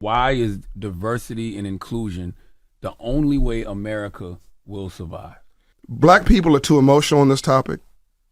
Why is diversity and inclusion the only way America will survive? Black people are too emotional on this topic,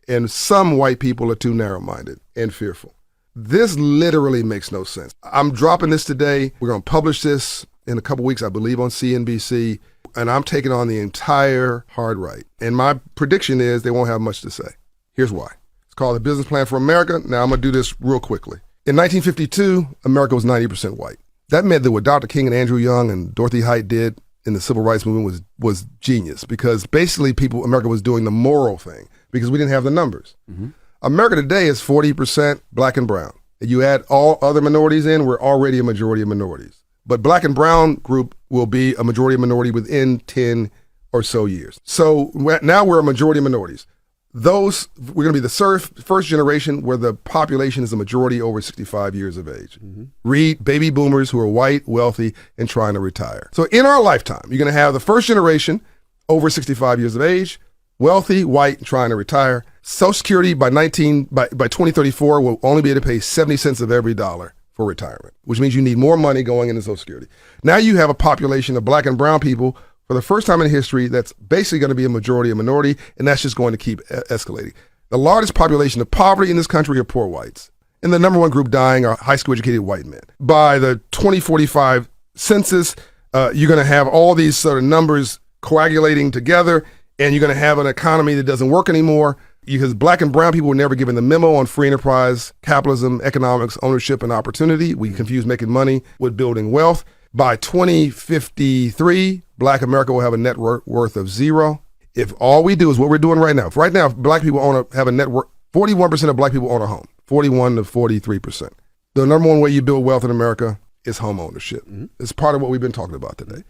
and some white people are too narrow-minded and fearful. This literally makes no sense. I'm dropping this today. We're going to publish this in a couple weeks, I believe, on CNBC, and I'm taking on the entire hard right. And my prediction is they won't have much to say. Here's why. It's called the Business Plan for America. Now, I'm going to do this real quickly. In 1952, America was 90% white. That meant that what Dr. King and Andrew Young and Dorothy Height did in the civil rights movement was genius, because basically America was doing the moral thing because we didn't have the numbers. Mm-hmm. America today is 40% black and brown. You add all other minorities in, we're already a majority of minorities. But black and brown group will be a majority of minority within 10 or so years. So now we're a majority of minorities. We're going to be the first generation where the population is a majority over 65 years of age. Mm-hmm. Read baby boomers who are white, wealthy, and trying to retire. So in our lifetime, you're going to have the first generation over 65 years of age, wealthy, white, and trying to retire. Social Security by 2034 will only be able to pay 70 cents of every dollar for retirement, which means you need more money going into Social Security. Now you have a population of black and brown people for the first time in history that's basically going to be a majority of minority, and that's just going to keep escalating. The largest population of poverty in this country are poor whites, and the number one group dying are high school educated white men. By the 2045 census, you're going to have all these sort of numbers coagulating together, and you're going to have an economy that doesn't work anymore, because black and brown people were never given the memo on free enterprise, capitalism, economics, ownership, and opportunity. We confuse making money with building wealth. By 2053, black America will have a net worth of zero. If all we do is what we're doing right now. If black people have a net worth, 41% of black people own a home, 41 to 43%. The number one way you build wealth in America is home ownership. Mm-hmm. It's part of what we've been talking about today.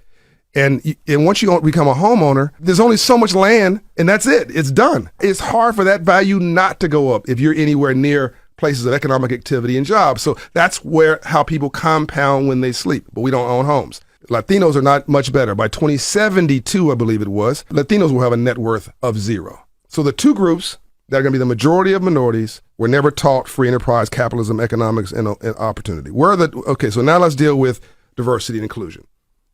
And once you become a homeowner, there's only so much land, and that's it. It's done. It's hard for that value not to go up if you're anywhere near places of economic activity and jobs. So that's how people compound when they sleep, but we don't own homes. Latinos are not much better. By 2072, I believe it was, Latinos will have a net worth of zero. So the two groups that are going to be the majority of minorities were never taught free enterprise, capitalism, economics, and opportunity. So now let's deal with diversity and inclusion.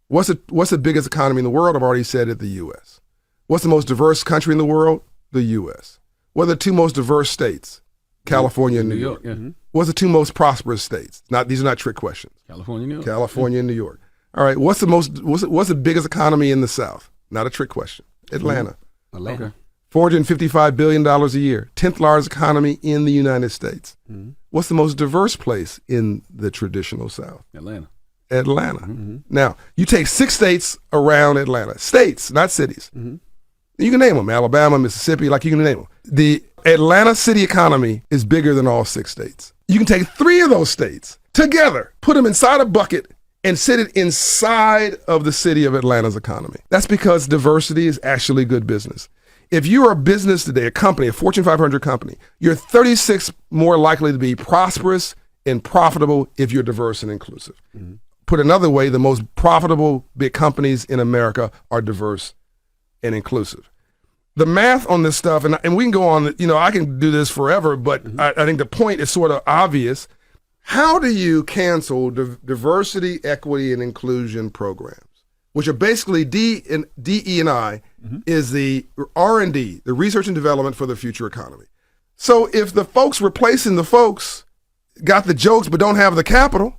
What's the biggest economy in the world? I've already said it, the U.S. What's the most diverse country in the world? The U.S. What are the two most diverse states? California and New York. Yeah. Mm-hmm. What's the two most prosperous states? These are not trick questions. California, New York. California and New York. All right. What's the biggest economy in the South? Not a trick question. Atlanta. Atlanta. Okay. $455 billion a year. 10th largest economy in the United States. Mm-hmm. What's the most diverse place in the traditional South? Atlanta. Mm-hmm. Now, you take 6 states around Atlanta. States, not cities. Mm-hmm. You can name them. Alabama, Mississippi, you can name them. The Atlanta city economy is bigger than all 6 states. You can take 3 of those states together, put them inside a bucket, and sit it inside of the city of Atlanta's economy. That's because diversity is actually good business. If you're a business today, a company, a Fortune 500 company, you're 36 more likely to be prosperous and profitable if you're diverse and inclusive. Mm-hmm. Put another way, the most profitable big companies in America are diverse and inclusive. The math on this stuff, and we can go on, I can do this forever, but mm-hmm. I think the point is sort of obvious. How do you cancel diversity, equity, and inclusion programs, which are basically DE&I, mm-hmm. is the R&D, the research and development for the future economy. So if the folks replacing the folks got the jokes but don't have the capital,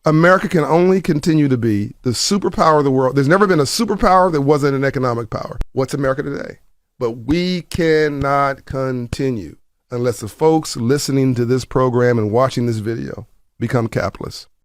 America can only continue to be the superpower of the world. There's never been a superpower that wasn't an economic power. What's America today? But we cannot continue unless the folks listening to this program and watching this video become capitalists.